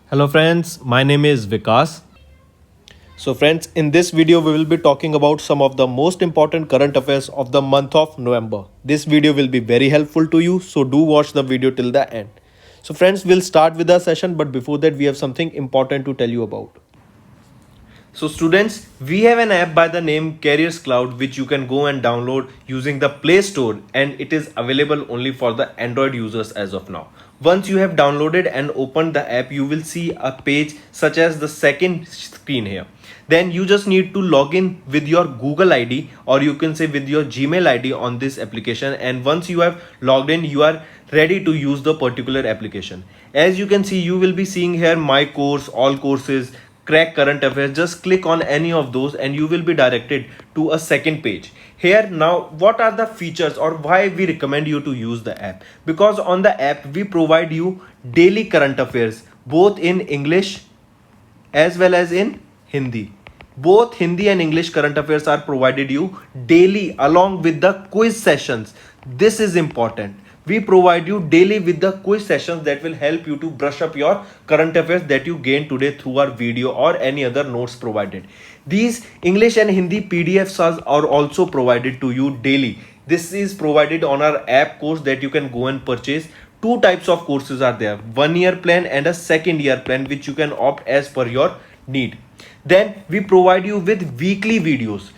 Hello friends, my name is Vikas. So friends, in this video we will be talking about some of the most important current affairs of the month of November. This video will be very helpful to you, so do watch the video till the end. So friends, we'll start with the session, but before that we have something important to tell you about. So students, we have an app by the name Careers Cloud which you can go and download using the Play Store, and it is available only for the Android users as of now. Once you have downloaded and opened the app, you will see a page such as the second screen here. Then you just need to log in with your Google ID, or you can say with your Gmail ID on this application, and once you have logged in, you are ready to use the particular application. As you can see, you will be seeing here my course, all courses, crack current affairs. Just click on any of those and you will be directed to a second page. Here now, what are the features or why we recommend you to use the app? Because on the app we provide you daily current affairs both in English as well as in Hindi. Both Hindi and English current affairs are provided you daily along with the quiz sessions. This is important. We provide you daily with the quiz sessions that will help you to brush up your current affairs that you gain today through our video or any other notes provided. These English and Hindi PDFs are also provided to you daily. This is provided on our app course that you can go and purchase. Two types of courses are there, 1 year plan and a second year plan, which you can opt as per your need. Then we provide you with weekly videos,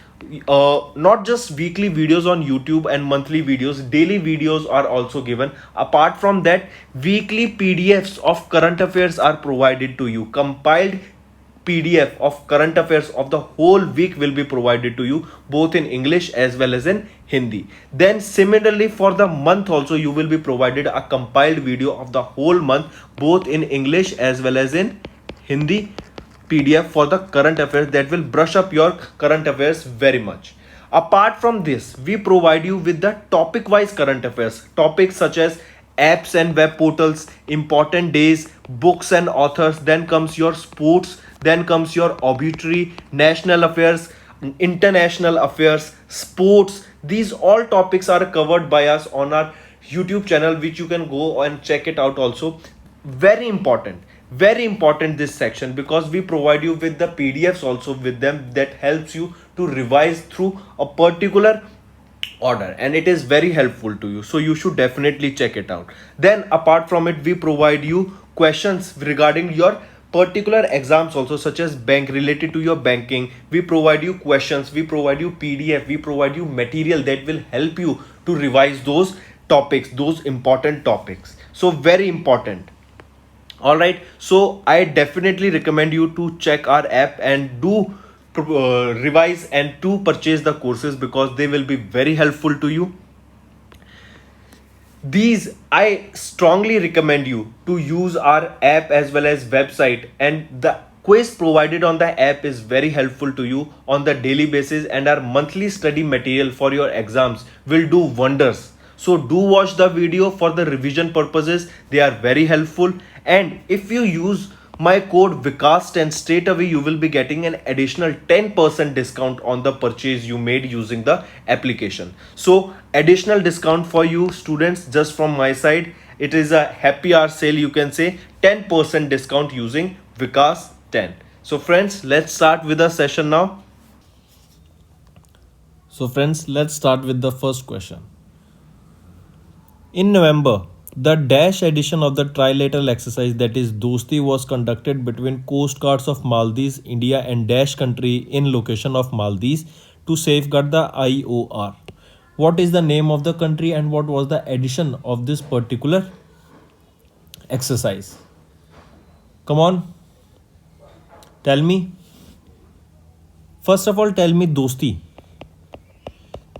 not just weekly videos on YouTube and monthly videos, daily videos are also given. Apart from that, weekly PDFs of current affairs are provided to you. Compiled PDF of current affairs of the whole week will be provided to you both in English as well as in Hindi. Then similarly for the month also, you will be provided a compiled video of the whole month both in English as well as in Hindi PDF for the current affairs that will brush up your current affairs very much. Apart from this, we provide you with the topic wise current affairs, topics such as apps and web portals, important days, books and authors. Then comes your sports, then comes your obituary, national affairs, international affairs, sports. These all topics are covered by us on our YouTube channel, which you can go and check it out also. Very important this section, because we provide you with the PDFs also with them that helps you to revise through a particular order, and it is very helpful to you, so you should definitely check it out. Then apart from it, we provide you questions regarding your particular exams also, such as bank, related to your banking. We provide you questions, we provide you PDF, we provide you material that will help you to revise those topics, those important topics. So very important. All right, so I definitely recommend you to check our app and do revise and to purchase the courses, because they will be very helpful to you. These, I strongly recommend you to use our app as well as website, and the quiz provided on the app is very helpful to you on the daily basis, and our monthly study material for your exams will do wonders. So do watch the video for the revision purposes, they are very helpful. And if you use my code Vikas10, straight away you will be getting an additional 10% discount on the purchase you made using the application. So additional discount for you students just from my side. It is a happy hour sale, you can say, 10% discount using Vikas10. So friends, let's start with the session now. So friends, let's start with the first question. In November, the Dash edition of the trilateral exercise, that is Dosti, was conducted between Coast Guards of Maldives, India and Dash country in location of Maldives to safeguard the IOR. What is the name of the country and what was the edition of this particular exercise? Come on, tell me. First of all, tell me Dosti.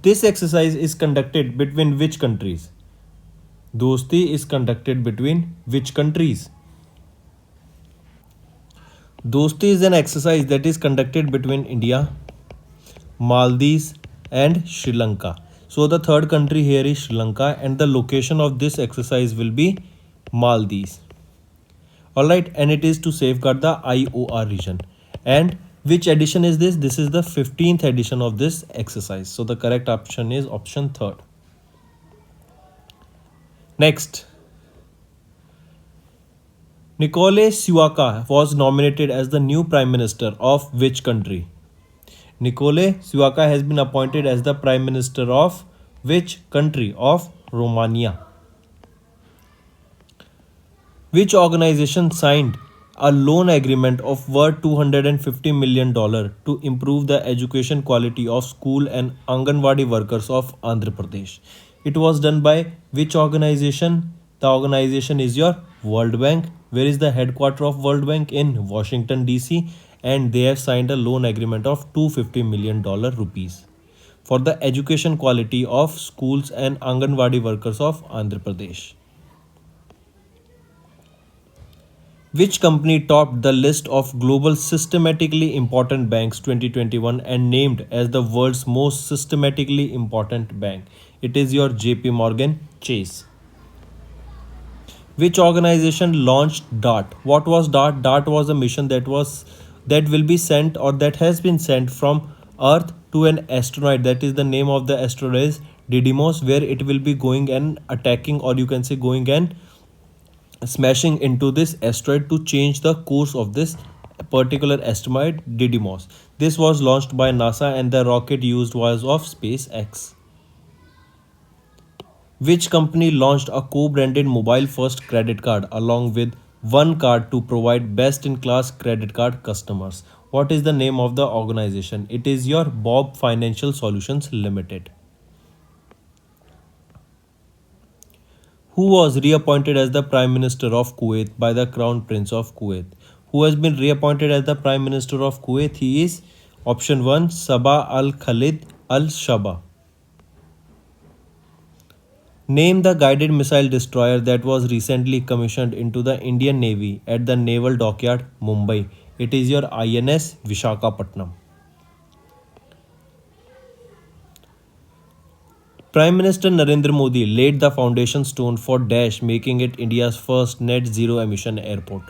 This exercise is conducted between which countries? Dosti is conducted between which countries? Dosti is an exercise that is conducted between India, Maldives and Sri Lanka. So the third country here is Sri Lanka, and the location of this exercise will be Maldives. Alright, and it is to safeguard the IOR region. And which edition is this? This is the 15th edition of this exercise. So the correct option is option 3rd. Next, Nicole Suaka was nominated as the new Prime Minister of which country? Nicole Suaka has been appointed as the Prime Minister of which country? Of Romania. Which organization signed a loan agreement of worth $250 million to improve the education quality of school and Anganwadi workers of Andhra Pradesh? It was done by which organization? The organization is your World Bank. Where is the headquarter of World Bank? In Washington DC, and they have signed a loan agreement of $250 million rupees for the education quality of schools and Anganwadi workers of Andhra Pradesh. Which company topped the list of global systematically important banks 2021 and named as the world's most systematically important bank? It is your JP Morgan Chase. Which organization launched DART? What was DART? DART was a mission that will be sent or that has been sent from Earth to an asteroid. That is the name of the asteroid is Didymos, where it will be going and attacking, or you can say going and smashing into this asteroid to change the course of this particular asteroid Didymos. This was launched by NASA and the rocket used was of SpaceX. Which company launched a co-branded mobile first credit card along with one card to provide best in class credit card customers? What is the name of the organization? It is your Bob Financial Solutions Limited. Who was reappointed as the Prime Minister of Kuwait by the Crown Prince of Kuwait? Who has been reappointed as the Prime Minister of Kuwait? He is option 1 Sabah Al Khalid Al Shaba. Name the guided missile destroyer that was recently commissioned into the Indian Navy at the Naval Dockyard, Mumbai. It is your INS Vishakhapatnam. Prime Minister Narendra Modi laid the foundation stone for Dash, making it India's first net zero emission airport.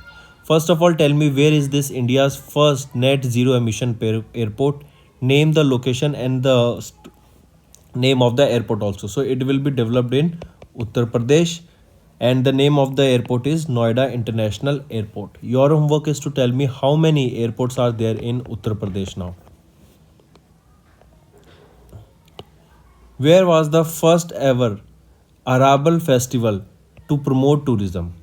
First of all, tell me, where is this India's first net zero emission airport? Name the location and the name of the airport also. So it will be developed in Uttar Pradesh, and the name of the airport is Noida International Airport. Your homework is to tell me how many airports are there in Uttar Pradesh now. Where was the first ever Arabal festival to promote tourism?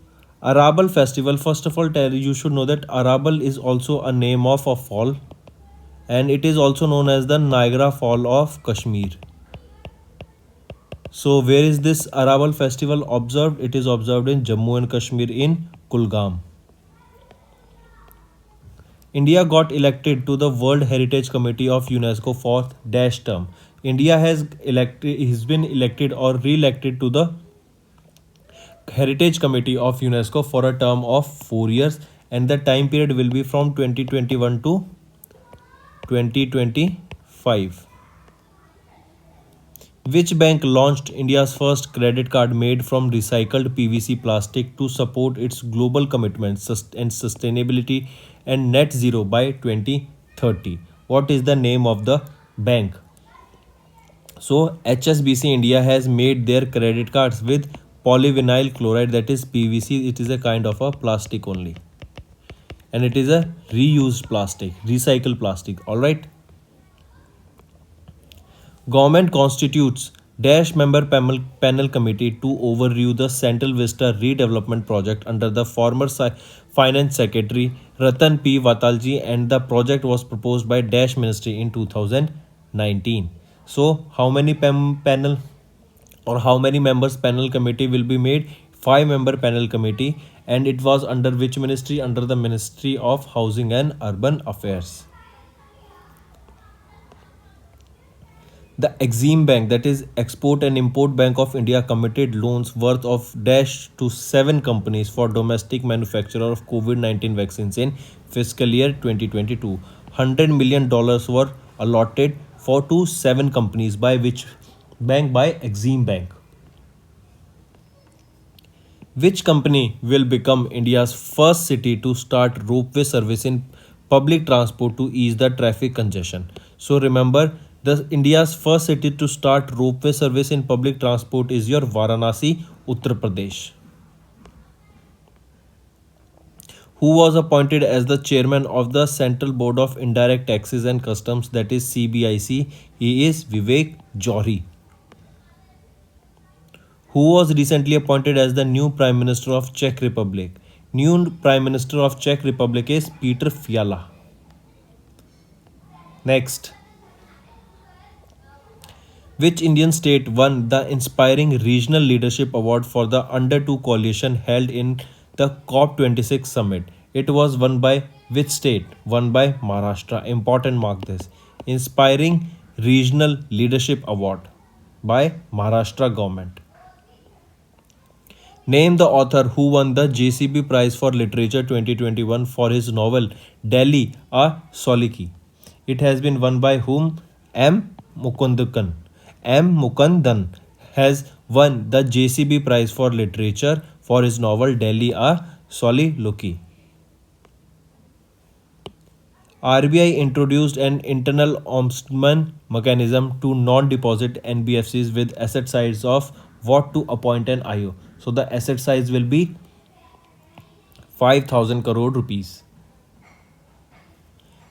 Arabal festival, first of all, you should know that Arabal is also a name of a fall, and it is also known as the Niagara Fall of Kashmir. So where is this Arabal festival observed? It is observed in Jammu and Kashmir in Kulgam. India got elected to the World Heritage Committee of UNESCO for dash term. India has been elected or re-elected to the Heritage Committee of UNESCO for a term of 4 years, and the time period will be from 2021 to 2025. Which bank launched India's first credit card made from recycled PVC plastic to support its global commitments and sustainability and net zero by 2030? What is the name of the bank? So HSBC India has made their credit cards with polyvinyl chloride, that is PVC. It is a kind of a plastic only, and it is a reused plastic, recycled plastic. All right. Government constitutes dash member panel committee to overview the Central Vista redevelopment project under the former Finance Secretary Ratan P. Vatalji, and the project was proposed by Dash Ministry in 2019. So how many panel or how many members panel committee will be made? 5-member panel committee, and it was under which ministry? Under the Ministry of Housing and Urban Affairs. The Exim Bank, that is Export and Import Bank of India, committed loans worth of dash to 7 companies for domestic manufacture of COVID-19 vaccines in fiscal year 2022. $100 million were allotted for 7 companies by which bank? By Exim Bank. Which company will become India's first city to start ropeway service in public transport to ease the traffic congestion? So remember, the India's first city to start ropeway service in public transport is your Varanasi, Uttar Pradesh. Who was appointed as the chairman of the Central Board of Indirect Taxes and Customs, that is CBIC? He is Vivek Johri. Who was recently appointed as the new Prime Minister of Czech Republic? New Prime Minister of Czech Republic is Peter Fiala. Next. Which Indian state won the Inspiring Regional Leadership Award for the Under 2 coalition held in the COP26 summit? It was won by which state? Won by Maharashtra. Important, mark this. Inspiring Regional Leadership Award by Maharashtra government. Name the author who won the JCB Prize for Literature 2021 for his novel Delhi a Soliki. It has been won by whom? M. Mukundan. M. Mukundan has won the JCB Prize for Literature for his novel Delhi a Soliloquy. RBI introduced an internal ombudsman mechanism to non-deposit NBFCs with asset size of what to appoint an IO. So the asset size will be 5,000 crore rupees.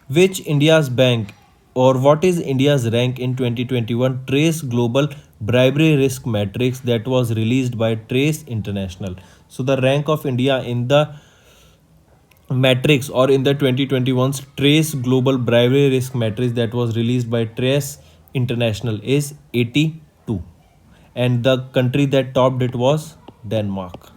Which India's bank or what is India's rank in 2021 Trace Global Bribery Risk Matrix that was released by Trace International? So the rank of India in the matrix or in the 2021's Trace Global Bribery Risk Matrix that was released by Trace International is 82, and the country that topped it was Denmark.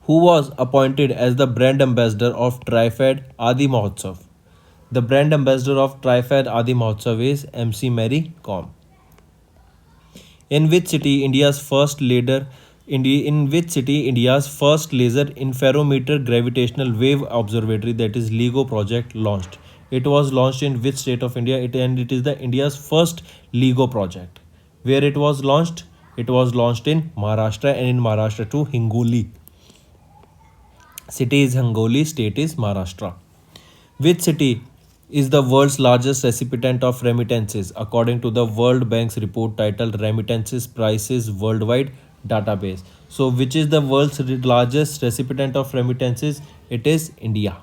Who was appointed as the brand ambassador of TriFed Adi Mahotsav? The brand ambassador of TriFed Adi Mahotsav is MC Mary Kom. In which city India's first laser interferometer gravitational wave observatory, that is LIGO project, launched? It was launched in which state of India? It is the India's first LIGO project. Where it was launched? It was launched in Maharashtra, and in Maharashtra too, Hingoli. City is Hingoli, state is Maharashtra. Which city is the world's largest recipient of remittances according to the World Bank's report titled Remittances Prices Worldwide Database? So which is the world's largest recipient of remittances? It is India.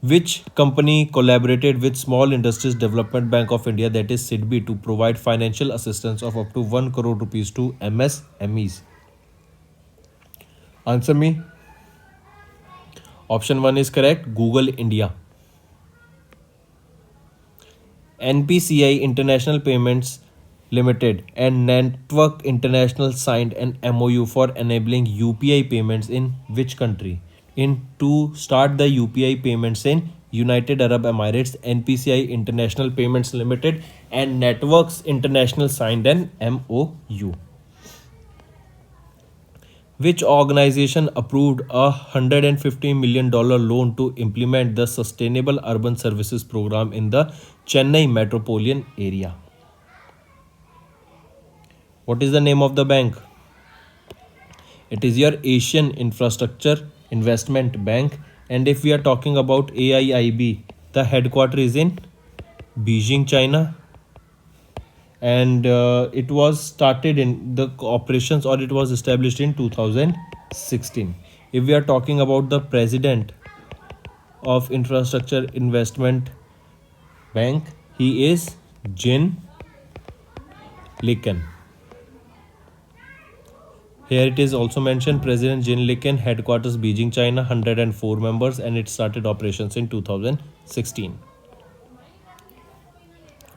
Which company collaborated with Small Industries Development Bank of India, that is SIDBI, to provide financial assistance of up to 1 crore rupees to MSMEs? Answer me. Option 1 is correct, Google India. NPCI International Payments Limited and Network International signed an MOU for enabling UPI payments in which country? To start the UPI payments in United Arab Emirates, NPCI International Payments Limited and Networks International signed an MOU. Which organization approved a $150 million loan to implement the Sustainable Urban Services Program in the Chennai metropolitan area? What is the name of the bank? It is your Asian Infrastructure Investment Bank. And if we are talking about AIIB, the headquarters is in Beijing, China. And it was started in the operations, or it was established in 2016. If we are talking about the president of Infrastructure Investment Bank, he is Jin Liken. Here it is also mentioned President Jin Liken, headquarters Beijing, China, 104 members, and it started operations in 2016.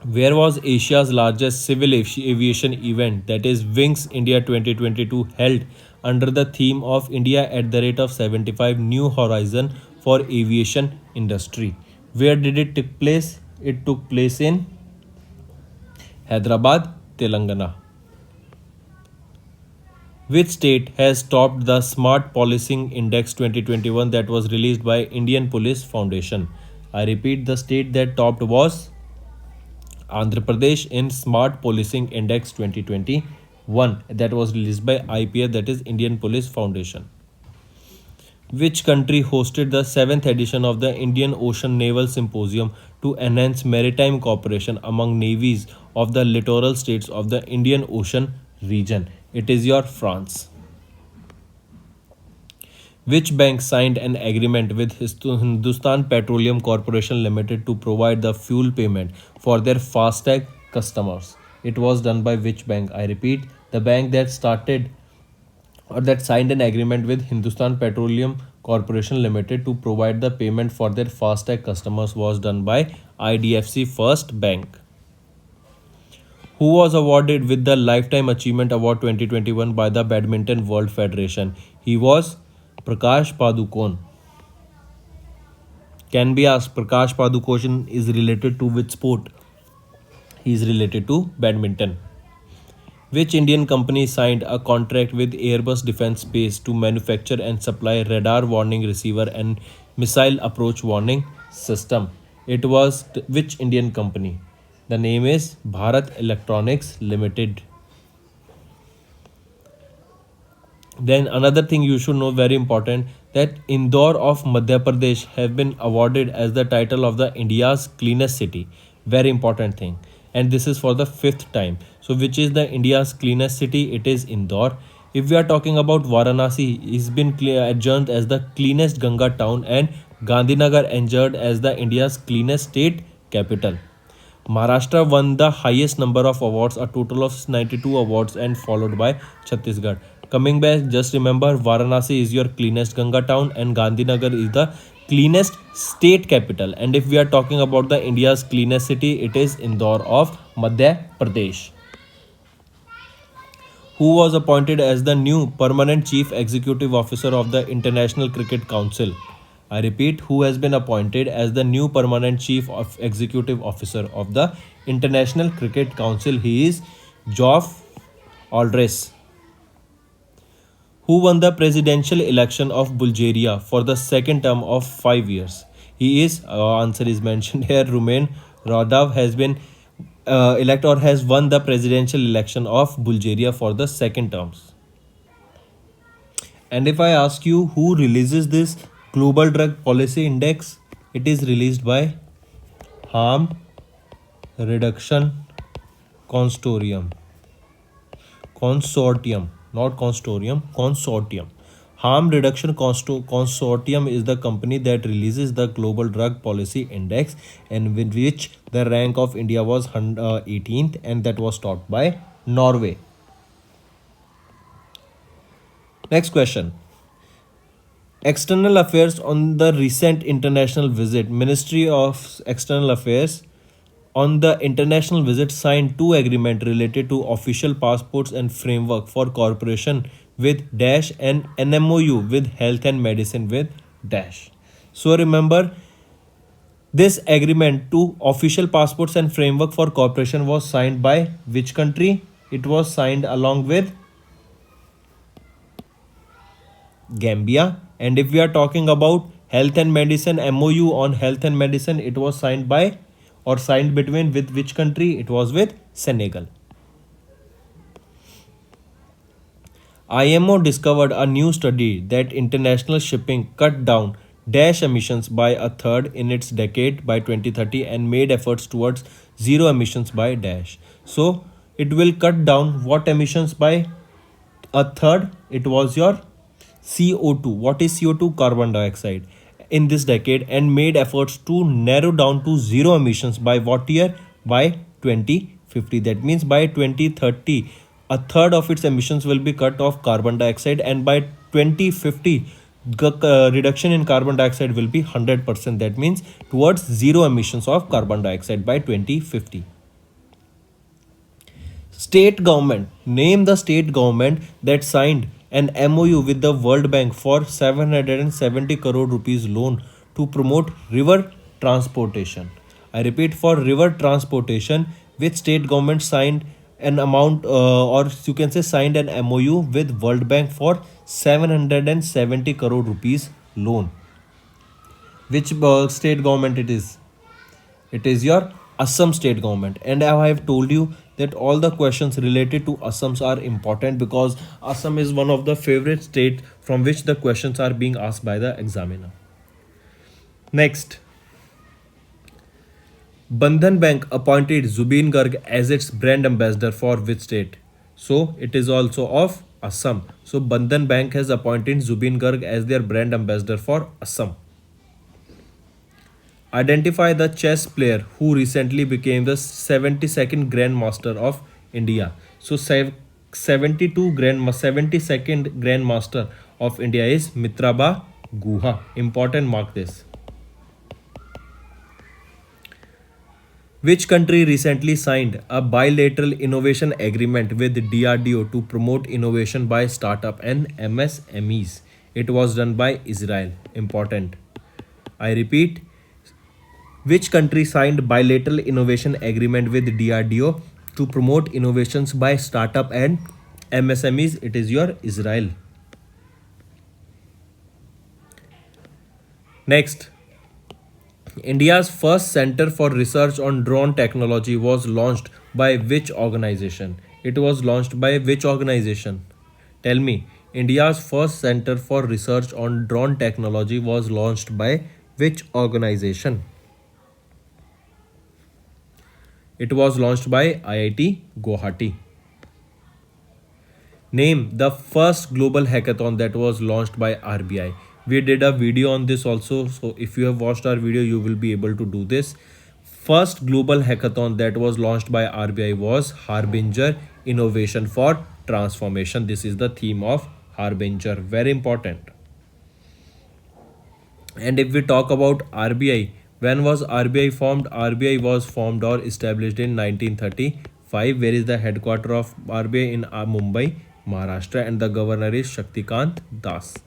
Where was Asia's largest civil aviation event, that is Wings India 2022, held under the theme of India at the rate of 75 New Horizon for Aviation Industry? Where did it take place? It took place in Hyderabad, Telangana. Which state has topped the Smart Policing Index 2021 that was released by Indian Police Foundation? I repeat, the state that topped was Andhra Pradesh in Smart Policing Index 2021 that was released by IPF, that is Indian Police Foundation. Which country hosted the 7th edition of the Indian Ocean Naval Symposium to enhance maritime cooperation among navies of the littoral states of the Indian Ocean region? It is your France. Which bank signed an agreement with Hindustan Petroleum Corporation Limited to provide the fuel payment for their FASTag customers? It was done by which bank? I repeat, the bank that started or that signed an agreement with Hindustan Petroleum Corporation Limited to provide the payment for their FASTag customers was done by IDFC First Bank. Who was awarded with the Lifetime Achievement Award 2021 by the Badminton World Federation? He was Prakash Padukone. Can be asked, Prakash Padukone is related to which sport? He is related to badminton. Which Indian company signed a contract with Airbus Defence Space to manufacture and supply radar warning receiver and missile approach warning system? It was which Indian company? The name is Bharat Electronics Limited. Then another thing you should know, very important, that Indore of Madhya Pradesh have been awarded as the title of the India's cleanest city. Very important thing. And this is for the fifth time. So which is the India's cleanest city? It is Indore. If we are talking about Varanasi, it's been adjourned as the cleanest Ganga town, and Gandhinagar adjourned as the India's cleanest state capital. Maharashtra won the highest number of awards, a total of 92 awards, and followed by Chhattisgarh. Coming back, just remember Varanasi is your cleanest Ganga town and Gandhinagar is the cleanest state capital. And if we are talking about the India's cleanest city, it is Indore of Madhya Pradesh. Who was appointed as the new permanent chief executive officer of the International Cricket Council? I repeat, who has been appointed as the new permanent chief of executive officer of the International Cricket Council? He is Geoff Aldrich. Who won the presidential election of Bulgaria for the second term of 5 years? He is, answer is mentioned here, Rumen Radev has been elected or has won the presidential election of Bulgaria for the second terms. And if I ask you who releases this Global Drug Policy Index, it is released by Harm Reduction Consortium. Not Consortium, Consortium. Harm Reduction Consortium is the company that releases the Global Drug Policy Index, and with which the rank of India was 18th, and that was topped by Norway. Next question. External Affairs on the recent international visit. Ministry of External Affairs on the international visit signed two agreements related to official passports and framework for cooperation with Dash and an MOU with health and medicine with Dash. So remember, this agreement to official passports and framework for cooperation was signed by which country? It was signed along with Gambia. And if we are talking about health and medicine, MOU on health and medicine, it was signed by or signed between with which country? It was with Senegal. IMO discovered a new study that international shipping cut down Dash emissions by a third in its decade by 2030 and made efforts towards zero emissions by Dash. So it will cut down what emissions by a third? It was your CO2. What is CO2? Carbon dioxide. In this decade, and made efforts to narrow down to zero emissions by what year? By 2050. That means by 2030, a third of its emissions will be cut off carbon dioxide, and by 2050, reduction in carbon dioxide will be 100%. That means towards zero emissions of carbon dioxide by 2050. State government. Name the state government that signed an MOU with the World Bank for 770 crore rupees loan to promote river transportation. I repeat, for river transportation, which state government signed an amount or you can say signed an MOU with World Bank for 770 crore rupees loan? Which state government it is? It is your Assam state government. And I have told you that all the questions related to Assam are important because Assam is one of the favorite state from which the questions are being asked by the examiner. Next. Bandhan Bank appointed Zubeen Garg as its brand ambassador for which state? So it is also of Assam. So Bandhan Bank has appointed Zubin Garg as their brand ambassador for Assam. Identify the chess player who recently became the 72nd Grandmaster of India. So 72nd Grandmaster of India is Mitraba Guha. Important, mark this. Which country recently signed a bilateral innovation agreement with DRDO to promote innovation by startup and MSMEs? It was done by Israel. Important. I repeat, which country signed bilateral innovation agreement with DRDO to promote innovations by startup and MSMEs? It is your Israel. Next, India's first Center for Research on Drone Technology was launched by which organization? It was launched by which organization? Tell me. India's first Center for Research on Drone Technology was launched by which organization? It was launched by IIT Guwahati. Name the first global hackathon that was launched by RBI. We did a video on this also, so if you have watched our video, you will be able to do this. First global hackathon that was launched by RBI was Harbinger Innovation for Transformation. This is the theme of Harbinger. Very important. And if we talk about RBI, when was RBI formed? RBI was formed or established in 1935. Where is the headquarter of RBI? In Mumbai, Maharashtra, and the governor is Shaktikant Das.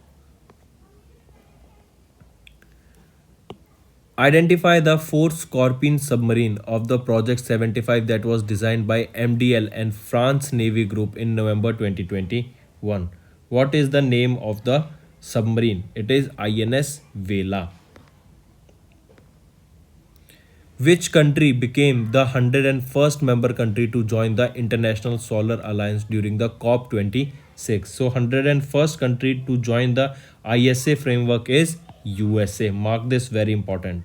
Identify the fourth Scorpion submarine of the Project 75 that was designed by MDL and France Navy Group in November 2021. What is the name of the submarine? It is INS Vela. Which country became the 101st member country to join the International Solar Alliance during the COP26? So 101st country to join the ISA framework is USA. Mark this, very important.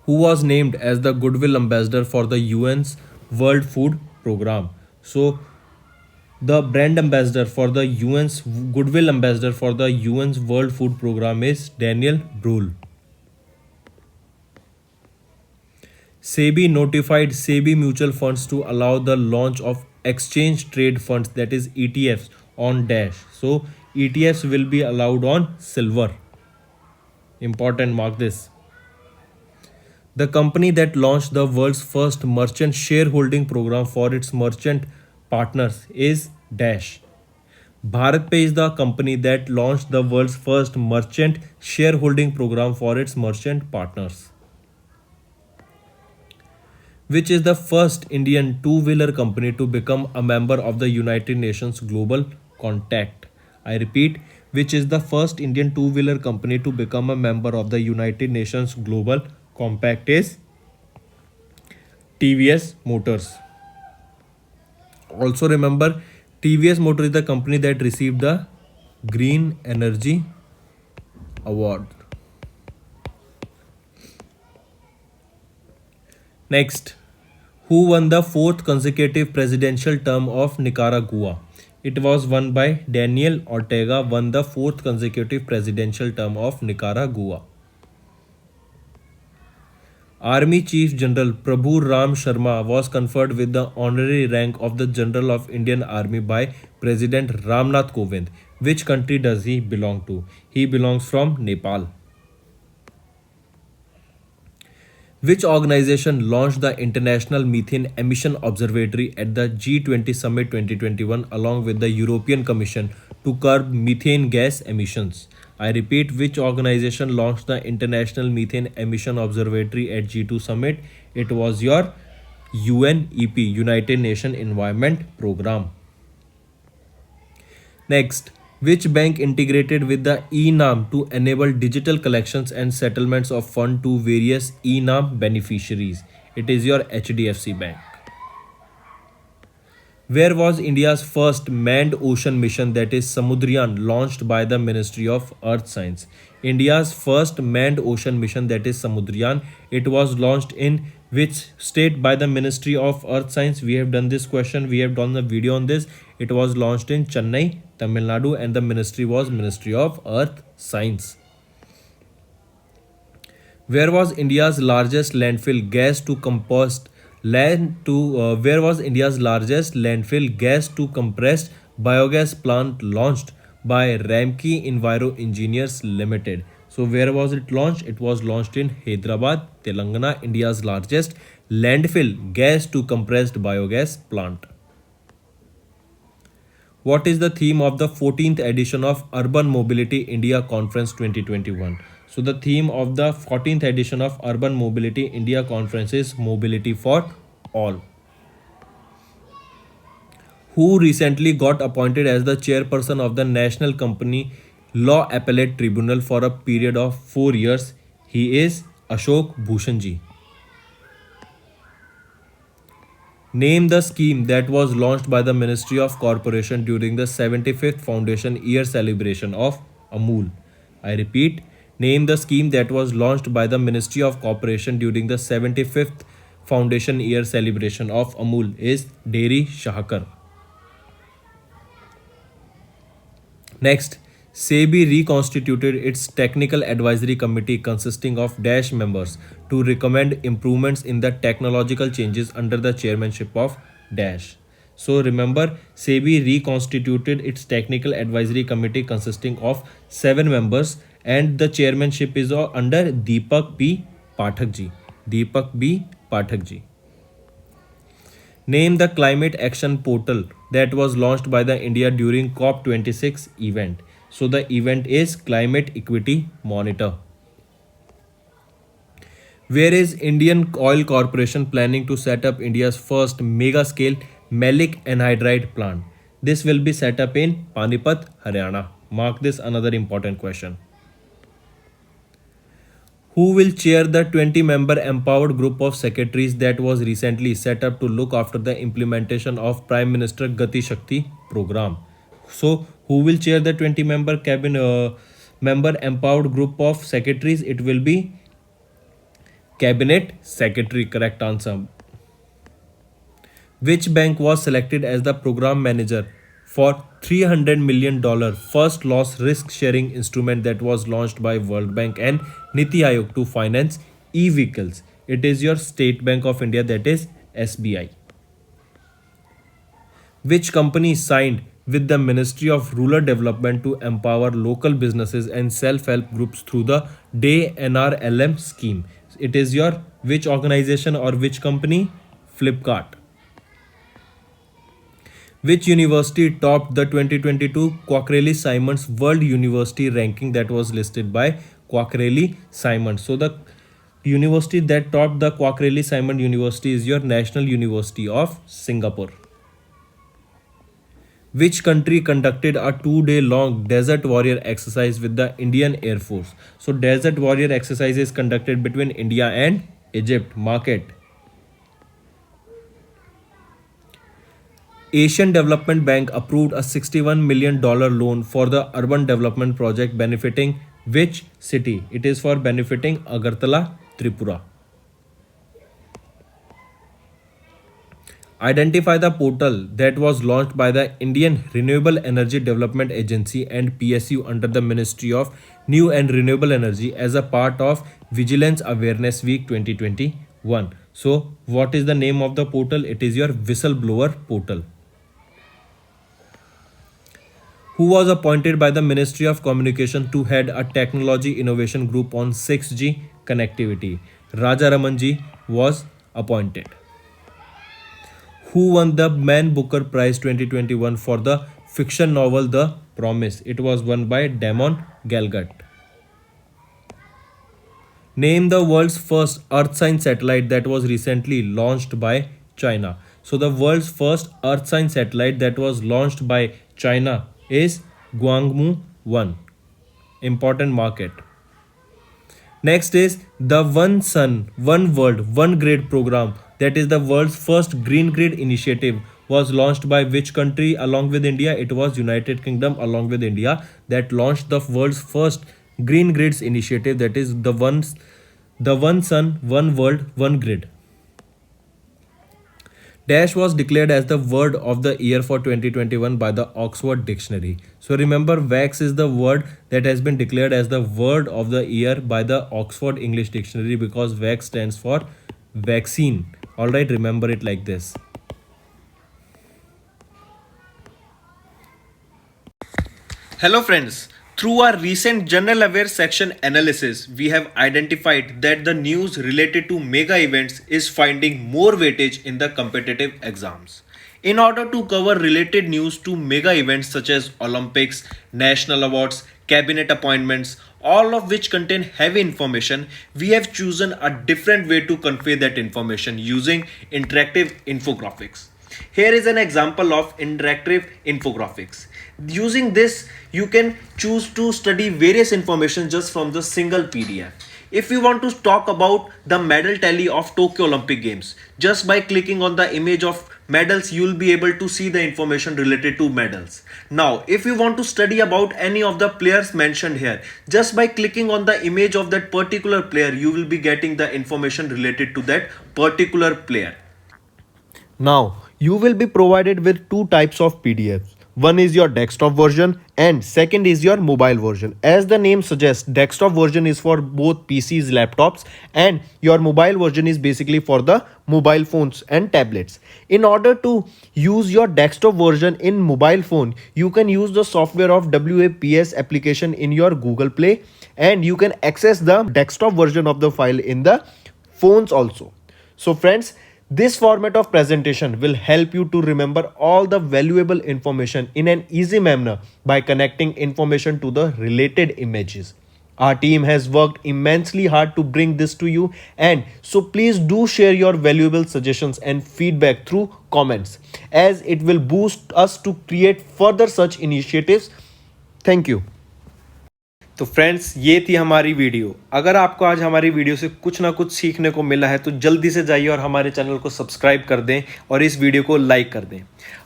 Who was named as the Goodwill Ambassador for the UN's World Food Program? So the brand ambassador for the UN's Goodwill Ambassador for the UN's World Food Program is Daniel Brühl. SEBI notified SEBI mutual funds to allow the launch of exchange trade funds, that is ETFs, on Dash. So ETFs will be allowed on silver. Important, mark this. The company that launched the world's first merchant shareholding program for its merchant partners is Dash. BharatPe is the company that launched the world's first merchant shareholding program for its merchant partners. Which is the first Indian two-wheeler company to become a member of the United Nations Global Compact? I repeat, which is the first Indian two-wheeler company to become a member of the United Nations Global Compact is TVS Motors. Also remember, TVS Motor is the company that received the Green Energy Award. Next, who won the fourth consecutive presidential term of Nicaragua? It was won by Daniel Ortega, won the fourth consecutive presidential term of Nicaragua. Army Chief General Prabhu Ram Sharma was conferred with the honorary rank of the General of Indian Army by President Ramnath Kovind. Which country does he belong to? He belongs from Nepal. Which organization launched the International Methane Emission Observatory at the G20 Summit 2021 along with the European Commission to curb methane gas emissions? I repeat, which organization launched the International Methane Emission Observatory at G2 Summit? It was your UNEP, United Nations Environment Program. Next, which bank integrated with the eNAM to enable digital collections and settlements of fund to various eNAM beneficiaries? It is your HDFC Bank. Where was India's first manned ocean mission, that is Samudrayan, launched by the Ministry of Earth Science? India's first manned ocean mission, that is Samudrayan, it was launched in Which state by the Ministry of Earth Science? We have done this question. We have done a video on this. It was launched in Chennai, Tamil Nadu, and the ministry was Ministry of Earth Science. Where was India's largest landfill gas to compost where was India's largest landfill gas to compressed biogas plant launched by Ramki Enviro Engineers Limited? So where was it launched? It was launched in Hyderabad, Telangana, India's largest landfill gas to compressed biogas plant. What is the theme of the 14th edition of Urban Mobility India Conference 2021? So the theme of the 14th edition of Urban Mobility India Conference is Mobility for All. Who recently got appointed as the chairperson of the National Company Law Appellate Tribunal for a period of 4 years? He is Ashok Bhushanji. Name the scheme that was launched by the Ministry of Corporation during the 75th Foundation Year celebration of Amul. I repeat, name the scheme that was launched by the Ministry of Corporation during the 75th Foundation Year celebration of Amul is Dairy Shahakar. Next, SEBI reconstituted its Technical Advisory Committee consisting of dash members to recommend improvements in the technological changes under the chairmanship of dash. So remember, SEBI reconstituted its Technical Advisory Committee consisting of 7 members and the chairmanship is under Deepak B. Pathak ji. Deepak B. Pathak ji. Name the climate action portal that was launched by the India during COP26 event. So the event is Climate Equity Monitor. Where is Indian Oil Corporation planning to set up India's first mega-scale maleic anhydride plant? This will be set up in Panipat, Haryana. Mark this another important question. Who will chair the 20-member empowered group of secretaries that was recently set up to look after the implementation of Prime Minister Gati Shakti program? So, who will chair the 20-member member empowered group of secretaries? It will be Cabinet Secretary. Correct answer. Which bank was selected as the program manager for $300 million first loss risk sharing instrument that was launched by World Bank and Niti Aayog to finance e-vehicles? It is your State Bank of India, that is SBI. Which company signed with the Ministry of Rural Development to empower local businesses and self-help groups through the Day NRLM scheme? It is your which organization or which company? Flipkart. Which university topped the 2022 Quackrelli-Simons World University ranking that was listed by Quackrelli-Simons? So the university that topped the Quackrelli-Simons University is your National University of Singapore. Which country conducted a 2-day long Desert Warrior exercise with the Indian Air Force? So Desert Warrior exercise is conducted between India and Egypt. Mark it. Asian Development Bank approved a $61 million loan for the urban development project benefiting which city? It is for benefiting Agartala, Tripura. Identify the portal that was launched by the Indian Renewable Energy Development Agency and PSU under the Ministry of New and Renewable Energy as a part of Vigilance Awareness Week 2021. So, what is the name of the portal? It is your whistleblower portal. Who was appointed by the Ministry of Communication to head a technology innovation group on 6G connectivity? Raja Ramanji was appointed. Who won the Man Booker Prize 2021 for the fiction novel The Promise? It was won by Damon Galgut. Name the world's first Earth Science satellite that was recently launched by China. So the world's first Earth Science satellite that was launched by China is Guangmu 1. Important market. Next is the One Sun, One World, One Grid program. That is the world's first green grid initiative was launched by which country along with India? It was United Kingdom along with India that launched the world's first green grids initiative, that is the One Sun, One World, One Grid. Dash was declared as the word of the year for 2021 by the Oxford Dictionary. So remember, vax is the word that has been declared as the word of the year by the Oxford English Dictionary because vax stands for vaccine. All right, remember it like this. Hello friends, through our recent general aware section analysis, we have identified that the news related to mega events is finding more weightage in the competitive exams. In order to cover related news to mega events such as Olympics, national awards, cabinet appointments, all of which contain heavy information, we have chosen a different way to convey that information using interactive infographics. Here is an example of interactive infographics. Using this, you can choose to study various information just from the single PDF. If you want to talk about the medal tally of Tokyo Olympic Games, just by clicking on the image of medals, you will be able to see the information related to medals. Now, if you want to study about any of the players mentioned here, just by clicking on the image of that particular player, you will be getting the information related to that particular player. Now, you will be provided with two types of PDFs. One is your desktop version and second is your mobile version. As the name suggests, desktop version is for both PCs, laptops, and your mobile version is basically for the mobile phones and tablets. In order to use your desktop version in mobile phone, you can use the software of WAPS application in your Google Play, and you can access the desktop version of the file in the phones also. So friends, this format of presentation will help you to remember all the valuable information in an easy manner by connecting information to the related images. Our team has worked immensely hard to bring this to you, and so please do share your valuable suggestions and feedback through comments as it will boost us to create further such initiatives. Thank you. तो friends, ये थी हमारी video. अगर आपको आज हमारी video से कुछ ना कुछ सीखने को मिला है तो जल्दी से जाइए और हमारे चैनल को सब्सक्राइब कर दें और इस वीडियो को लाइक कर दें।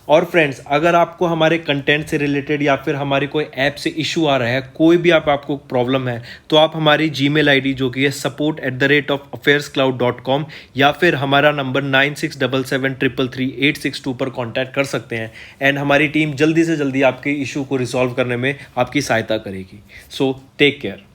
और फ्रेंड्स, अगर आपको हमारे कंटेंट से रिलेटेड या फिर हमारी कोई ऐप से इशू आ रहा है, कोई भी आपको प्रॉब्लम है, तो आप हमारी जीमेल आईडी जो कि है support@affairscloud.com या फिर हमारा नंबर 9677333862 पर कॉन्टैक्ट कर सकते हैं एंड हमारी टीम जल्दी से जल्दी आपके इशू को रिजॉल्व करने में आपकी सहायता करेगी। So take care.